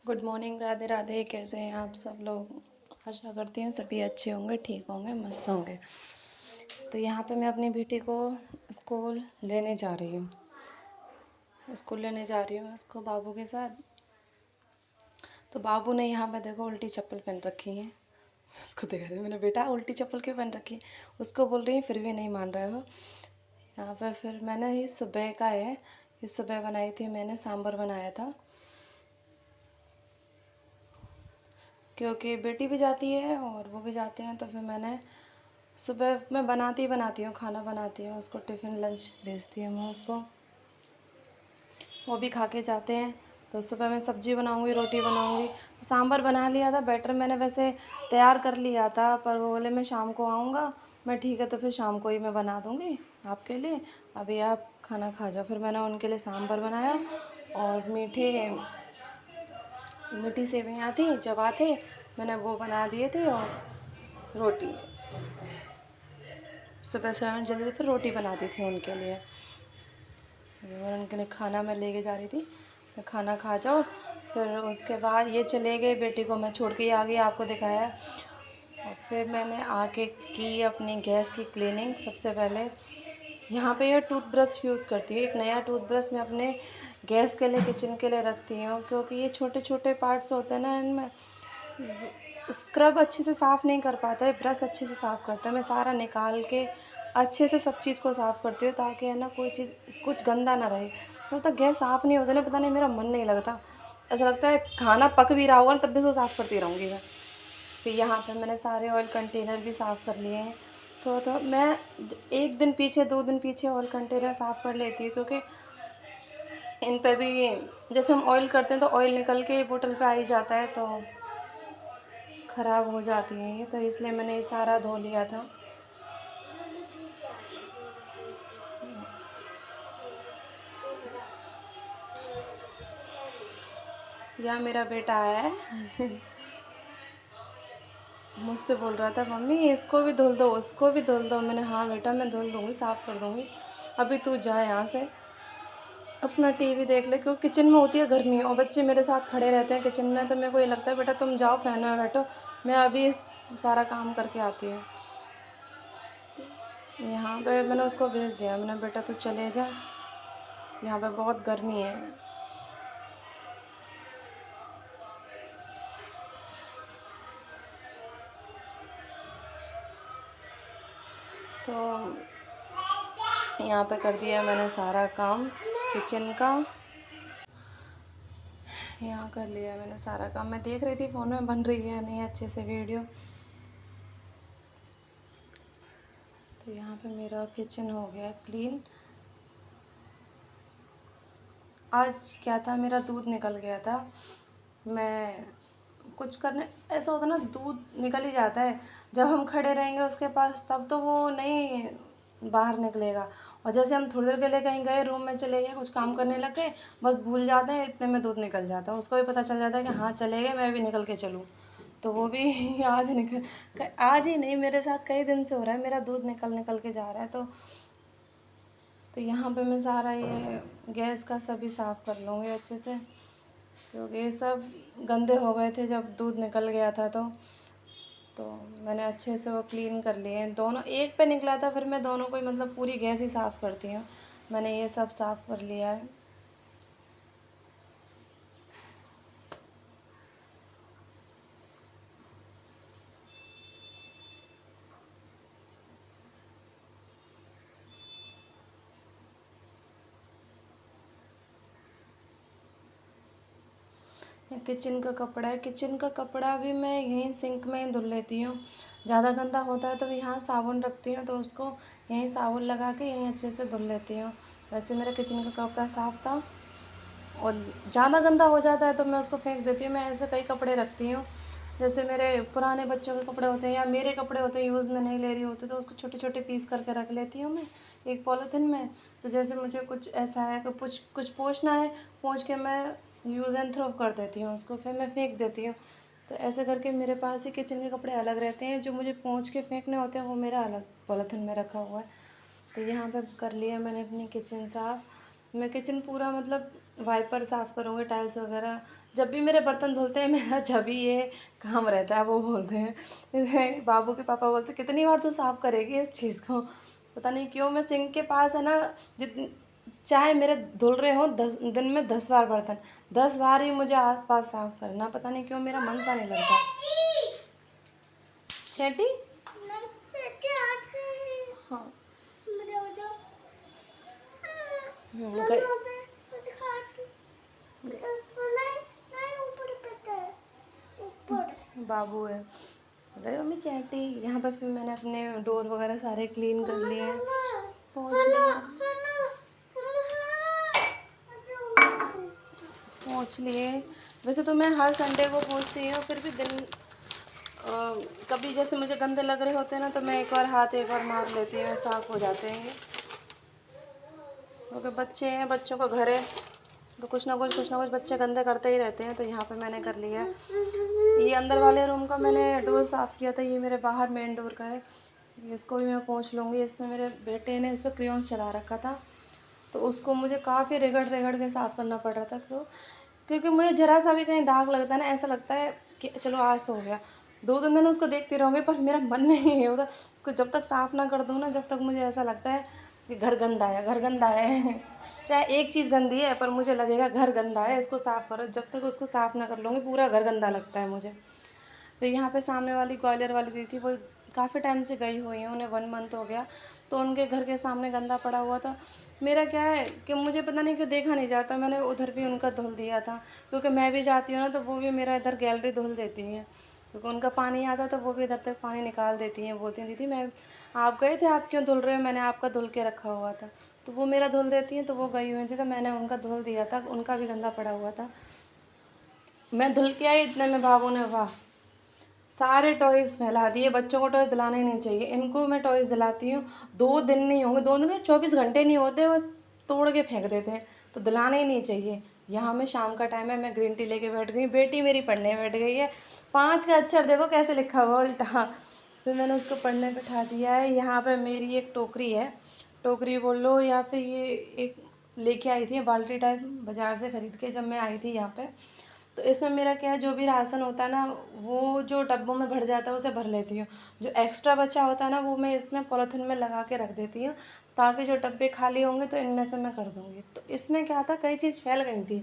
Good morning, Radhe Radhe. कैसे हैं आप सब लोग? आशा करती हूँ सभी अच्छे होंगे, ठीक होंगे, मस्त होंगे। तो यहाँ पे मैं अपनी बेटी को स्कूल लेने जा रही हूँ। उसको बाबू के साथ। तो बाबू ने यहाँ पे देखो उल्टी चप्पल पहन रखी है। उसको देखा रही मैंने, बेटा उल्टी चप्पल क्यों पहन रखी है? उसको बोल रही है, फिर भी नहीं मान रहे हो। यहाँ पर फिर मैंने ये सुबह का है, ये सुबह बनाई थी मैंने, सांभर बनाया था। क्योंकि बेटी भी जाती है और वो भी जाते हैं, तो फिर मैंने सुबह मैं बनाती हूँ, खाना बनाती हूँ, उसको टिफ़िन लंच भेजती हूँ मैं उसको, वो भी खा के जाते हैं। तो सुबह मैं सब्ज़ी बनाऊँगी, रोटी बनाऊँगी। सांभर बना लिया था, बैटर मैंने वैसे तैयार कर लिया था, पर वो बोले मैं शाम को आऊँगा। मैं ठीक है, तो फिर शाम को ही मैं बना दूँगी आपके लिए, अभी आप खाना खा जाओ। फिर मैंने उनके लिए सांभर बनाया और मीठी सेवइयाँ थी, जवा थे, मैंने वो बना दिए थे, और रोटी सुबह सुबह मैं जल्दी फिर रोटी बनाती थी उनके लिए। और उनके लिए खाना मैं लेके जा रही थी, मैं खाना खा जाओ। फिर उसके बाद ये चले गए, बेटी को मैं छोड़ के ही आ गई, आपको दिखाया। और फिर मैंने आके की अपनी गैस की क्लीनिंग। सबसे पहले यहाँ पे ये टूथब्रश यूज़ करती हूँ, एक नया टूथब्रश मैं अपने गैस के लिए, किचन के लिए रखती हूँ, क्योंकि ये छोटे छोटे पार्ट्स होते हैं ना, इनमें स्क्रब अच्छे से साफ़ नहीं कर पाता है, ब्रश अच्छे से साफ़ करता है। मैं सारा निकाल के अच्छे से सब चीज़ को साफ़ करती हूँ, ताकि है ना कोई चीज़ कुछ गंदा ना रहे। जब तक गैस साफ़ नहीं होता ना, पता नहीं मेरा मन नहीं लगता, ऐसा लगता है खाना पक भी रहा होगा ना तब भी उसको साफ़ करती रहूँगी मैं। फिर यहाँ पे मैंने सारे ऑयल कंटेनर भी साफ़ कर लिए हैं। थोड़ा थोड़ा मैं एक दिन पीछे, 2 दिन पीछे ऑयल कंटेनर साफ़ कर लेती हूँ, क्योंकि इन पे भी जैसे हम ऑयल करते हैं तो ऑयल निकल के बोतल पे आ ही जाता है, तो ख़राब हो जाती हैं ये, तो इसलिए मैंने ये सारा धो लिया था। यह मेरा बेटा आया है मुझसे बोल रहा था, मम्मी इसको भी धुल दो, उसको भी धुल दो। मैंने हाँ बेटा मैं धुल दूँगी, साफ़ कर दूँगी, अभी तू जा यहाँ से, अपना टीवी देख ले। क्योंकि किचन में होती है गर्मी और बच्चे मेरे साथ खड़े रहते हैं किचन में, तो मेरे को ये लगता है बेटा तुम जाओ फैन में बैठो, मैं अभी सारा काम करके आती हूँ। यहाँ पे मैंने उसको भेज दिया, मैंने बेटा तू चले जा, यहाँ पे बहुत गर्मी है। तो यहाँ पे कर दिया मैंने सारा काम किचन का, यहाँ कर लिया मैंने सारा काम। मैं देख रही थी फ़ोन में बन रही है नहीं अच्छे से वीडियो। तो यहाँ पे मेरा किचन हो गया क्लीन। आज क्या था, मेरा दूध निकल गया था, मैं कुछ करने, ऐसा होता ना दूध निकल ही जाता है, जब हम खड़े रहेंगे उसके पास तब तो वो नहीं बाहर निकलेगा। और जैसे हम थोड़ी देर के लिए कहीं गए, रूम में चले गए, कुछ काम करने लग गए, बस भूल जाते हैं, इतने में दूध निकल जाता है। उसको भी पता चल जाता है कि हाँ चले गए, मैं भी निकल के चलूँ। तो वो भी आज ही नहीं, मेरे साथ कई दिन से हो रहा है, मेरा दूध निकल निकल के जा रहा है। तो यहाँ पे मैं सारा ये गैस का सभी साफ़ कर लूँगी अच्छे से, क्योंकि ये सब गंदे हो गए थे जब दूध निकल गया था। तो मैंने अच्छे से वो क्लीन कर लिए हैं दोनों। एक पे निकला था, फिर मैं दोनों को ही मतलब पूरी गैस ही साफ़ करती हूँ। मैंने ये सब साफ़ कर लिया है। ये किचन का कपड़ा है, किचन का कपड़ा भी मैं यहीं सिंक में ही धुल लेती हूँ। ज़्यादा गंदा होता है तो मैं यहाँ साबुन रखती हूँ, तो उसको यहीं साबुन लगा के यहीं अच्छे से धुल लेती हूँ। वैसे मेरा किचन का कपड़ा साफ़ था, और ज़्यादा गंदा हो जाता है तो मैं उसको फेंक देती हूँ। मैं ऐसे कई कपड़े रखती हूँ, जैसे मेरे पुराने बच्चों के कपड़े होते हैं या मेरे कपड़े होते हैं, यूज़ में नहीं ले रही होती, तो उसको छोटे छोटे पीस करके रख लेती हूँ मैं एक पॉलीथिन में। तो जैसे मुझे कुछ ऐसा है कि कुछ कुछ पोंछना है, पोंछ के मैं यूज़ एंड थ्रो कर देती हूँ उसको, फिर मैं फेंक देती हूँ। तो ऐसे करके मेरे पास ही किचन के कपड़े अलग रहते हैं, जो मुझे पोंछ के फेंकने होते हैं वो मेरा अलग पॉलीथिन में रखा हुआ है। तो यहाँ पे कर लिया मैंने अपनी किचन साफ़। मैं किचन पूरा मतलब वाइपर साफ़ करूँगी, टाइल्स वगैरह। जब भी मेरे बर्तन धुलते हैं मेरा जब भी ये काम रहता है, वो बोलते हैं बाबू के पापा बोलते कितनी बार तू साफ़ करेगी इस चीज़ को। पता नहीं क्यों मैं सिंक के पास है ना, जितनी चाहे मेरे धुल रहे हों 10 दिन में 10 बार बर्तन, 10 बार ही मुझे आसपास साफ़ करना। पता नहीं क्यों मेरा मन सा नहीं लगता। छेटी हाँ बाबू है। अरे मम्मी चैटी। यहाँ पर फिर मैंने अपने डोर वगैरह सारे क्लीन कर लिए हैं, पोंछ लिए। वैसे तो मैं हर संडे को पोंछती हूँ, फिर भी कभी जैसे मुझे गंदे लग रहे होते हैं ना, तो मैं एक बार मार लेती हूँ, साफ़ हो जाते हैं। क्योंकि बच्चे हैं, बच्चों का घर है, तो कुछ ना कुछ बच्चे गंदे करते ही रहते हैं। तो यहाँ पे मैंने कर लिया है। ये अंदर वाले रूम का मैंने डोर साफ़ किया था, ये मेरे बाहर मेन डोर का है, इसको भी मैं पोंछ लूँगी। इसमें मेरे बेटे ने इस पर क्रेयॉन्स चला रखा था, तो उसको मुझे काफ़ी रगड़ के साफ़ करना पड़ रहा था। तो क्योंकि मुझे ज़रा सा भी कहीं दाग लगता है ना, ऐसा लगता है कि चलो आज तो हो गया, 2 दिन दिन उसको देखती रहूँगी, पर मेरा मन नहीं है होता कि जब तक साफ़ ना कर दूँ ना, जब तक मुझे ऐसा लगता है कि घर गंदा है, घर गंदा है। चाहे एक चीज़ गंदी है, पर मुझे लगेगा घर गंदा है, इसको साफ़ करो। जब तक उसको साफ़ ना कर लूँगी, पूरा घर गंदा लगता है मुझे। तो यहाँ पे सामने वाली ग्वालियर वाली दी थी, वो काफ़ी टाइम से गई हुई हैं, उन्हें 1 मंथ हो गया, तो उनके घर के सामने गंदा पड़ा हुआ था। मेरा क्या है कि मुझे पता नहीं क्यों देखा नहीं जाता, मैंने उधर भी उनका धुल दिया था, क्योंकि मैं भी जाती हूँ ना, तो वो भी मेरा इधर गैलरी धुल देती हैं, क्योंकि उनका पानी आता तो वो भी इधर तक पानी निकाल देती हैं। बोलती हैं दीदी मैं, आप गए थे, आप क्यों धुल रहे हो, मैंने आपका धुल के रखा हुआ था। तो वो मेरा धुल देती हैं, तो वो गई हुई थी, तो मैंने उनका धुल दिया था, उनका भी गंदा पड़ा हुआ था। मैं धुल के आई, इतने में बाबू ने वाह सारे टॉयज़ फैला दिए। बच्चों को टॉयज़ दिलाने ही नहीं चाहिए, इनको मैं टॉयज़ दिलाती हूँ, 2 दिन नहीं होंगे, 2 दिन में 24 घंटे नहीं होते, बस तोड़ के फेंक देते हैं, तो दिलाने ही नहीं चाहिए। यहाँ मैं शाम का टाइम है, मैं ग्रीन टी लेके बैठ गई, बेटी मेरी पढ़ने बैठ गई है। 5 का अक्षर देखो कैसे लिखा हुआ उल्टा, फिर मैंने उसको पढ़ने बैठा दिया है। यहाँ पर मेरी एक टोकरी है, टोकरी बोल लो, या फिर ये एक लेके आई थी बाल्टी टाइप बाज़ार से ख़रीद के, जब मैं आई थी यहाँ पे। तो इसमें मेरा क्या है, जो भी राशन होता है ना, वो जो डब्बों में भर जाता है उसे भर लेती हूँ। जो एक्स्ट्रा बचा होता है ना, वो मैं इसमें पॉलीथिन में लगा के रख देती हूँ, ताकि जो डब्बे खाली होंगे तो इनमें से मैं कर दूँगी। तो इसमें क्या था, कई चीज़ फैल गई थी,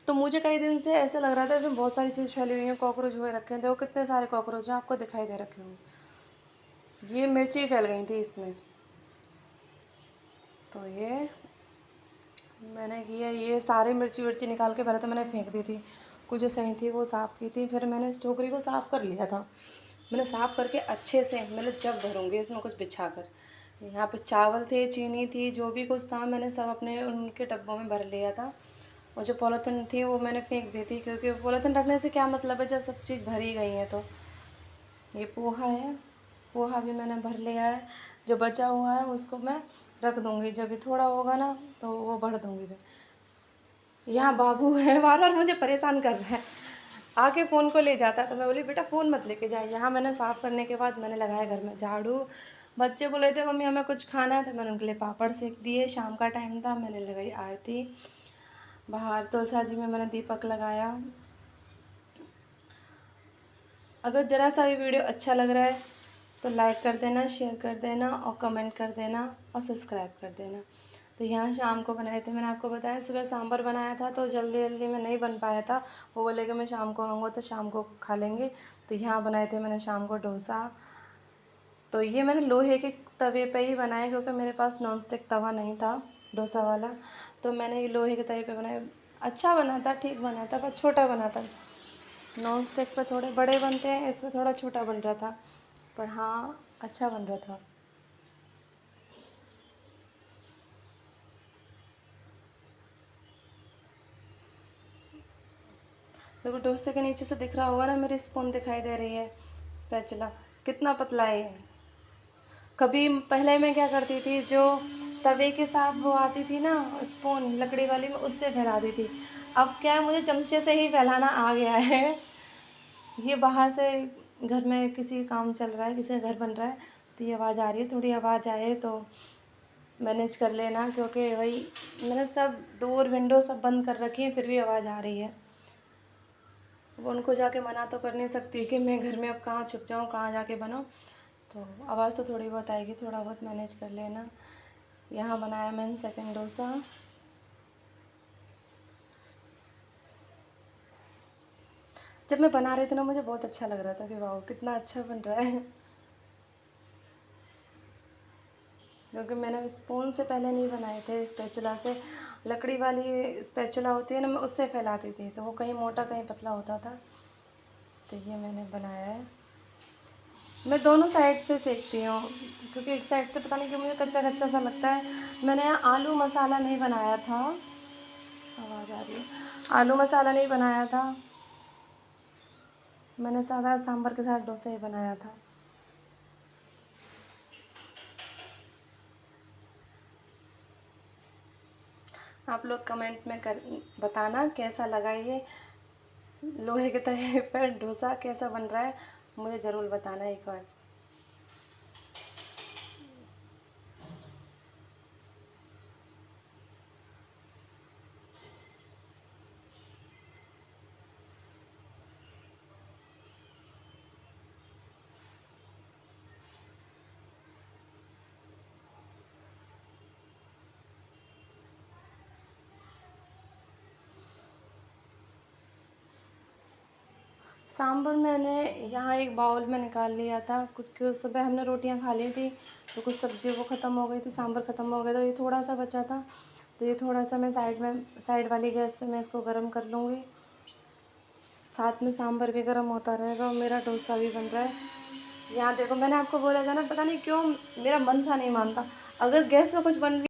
तो मुझे कई दिन से ऐसे लग रहा था इसमें बहुत सारी चीज़ फैली हुई है, कॉकरोच हुए रखे हैं। देखो कितने सारे कॉकरोच हैं, आपको दिखाई दे रखे होंगे। ये मिर्ची फैल गई थी इसमें, तो ये मैंने किया, ये सारी मिर्ची निकाल के पहले तो मैंने फेंक दी थी, कुछ जो सही थी वो साफ़ की थी। फिर मैंने इस टोकरी को साफ़ कर लिया था, मैंने साफ़ करके अच्छे से मैंने जब भरूँगी इसमें कुछ बिछा कर। यहाँ पे चावल थे, चीनी थी, जो भी कुछ था मैंने सब अपने उनके डब्बों में भर लिया था। और जो पॉलीथिन थी वो मैंने फेंक दी थी, क्योंकि पॉलीथिन रखने से क्या मतलब है जब सब चीज़ भरी गई है। तो ये पोहा है, पोहा भी मैंने भर लिया है, जो बचा हुआ है उसको मैं रख दूँगी, जब भी थोड़ा होगा ना तो वो भर दूँगी मैं। यहाँ बाबू है, बार बार मुझे परेशान कर रहा है, आके फ़ोन को ले जाता है, तो मैं बोली बेटा फ़ोन मत लेके जाए। यहाँ मैंने साफ़ करने के बाद मैंने लगाया घर में झाड़ू। बच्चे बोल रहे थे मम्मी हमें कुछ खाना है, तो मैंने उनके लिए पापड़ सेक दिए। शाम का टाइम था, मैंने लगाई आरती। बाहर तुलसा जी में मैंने दीपक लगाया। अगर ज़रा सा भी वीडियो अच्छा लग रहा है तो लाइक कर देना, शेयर कर देना, और कमेंट कर देना, और सब्सक्राइब कर देना। तो यहाँ शाम को बनाए थे, मैंने आपको बताया सुबह सांभर बनाया था, तो जल्दी में नहीं बन पाया था। वो बोले कि मैं शाम को आऊँगा तो शाम को खा लेंगे। तो यहाँ बनाए थे मैंने शाम को डोसा। तो ये मैंने लोहे के तवे पे ही बनाए, क्योंकि मेरे पास नॉन स्टिक तवा नहीं था डोसा वाला, तो मैंने ये लोहे के तवे पे बनाए। अच्छा बना था, ठीक बना था, पर छोटा बना था। नॉन स्टिक पे थोड़े बड़े बनते हैं, इसमें थोड़ा छोटा बन रहा था, पर हाँ अच्छा बन रहा था। देखो डोसे के नीचे से दिख रहा होगा ना, मेरी स्पून दिखाई दे रही है, स्पैचुला कितना पतला है ये। कभी पहले मैं क्या करती थी, जो तवे के साथ वो आती थी ना स्पून लकड़ी वाली, में उससे फैलाती थी। अब क्या है, मुझे चमचे से ही फैलाना आ गया है। ये बाहर से घर में किसी का काम चल रहा है, किसी का घर बन रहा है, तो ये आवाज़ आ रही है, थोड़ी आवाज़ आए तो मैनेज कर लेना, क्योंकि वही मैंने सब डोर विंडो सब बंद कर रखी है, फिर भी आवाज़ आ रही है। वो उनको जाके मना तो कर नहीं सकती कि मैं घर में अब कहाँ छुप जाऊँ, कहाँ जाके बनाऊँ। तो आवाज़ तो थोड़ी बहुत आएगी, थोड़ा बहुत मैनेज कर लेना। यहाँ बनाया मैंने सेकंड डोसा। जब मैं बना रही थी ना, मुझे बहुत अच्छा लग रहा था कि वाह कितना अच्छा बन रहा है। क्योंकि मैंने स्पून से पहले नहीं बनाए थे, स्पैचुला से। लकड़ी वाली स्पैचुला होती है ना, मैं उससे फैलाती थी, तो वो कहीं मोटा कहीं पतला होता था। तो ये मैंने बनाया है। मैं दोनों साइड से सेकती हूँ, क्योंकि एक साइड से पता नहीं क्यों मुझे कच्चा कच्चा सा लगता है। मैंने यहाँ आलू मसाला नहीं बनाया था। आवाज़ आ रही है। आलू मसाला नहीं बनाया था, मैंने सादा सांभर के साथ डोसा ही बनाया था। आप लोग कमेंट में कर बताना कैसा लगा ये लोहे के तवे पर डोसा कैसा बन रहा है, मुझे ज़रूर बताना एक बार। सांभर मैंने यहाँ एक बाउल में निकाल लिया था, कुछ क्यों सुबह हमने रोटियां खा ली थी, तो कुछ सब्जी वो ख़त्म हो गई थी, सांभर ख़त्म हो गया था, ये थोड़ा सा बचा था। तो ये थोड़ा सा मैं साइड वाली गैस पे मैं इसको गर्म कर लूँगी। साथ में सांभर भी गर्म होता रहेगा और मेरा डोसा भी बन रहा है। यहाँ देखो, मैंने आपको बोला था ना, पता नहीं क्यों मेरा मन सा नहीं मानता। अगर गैस में कुछ बन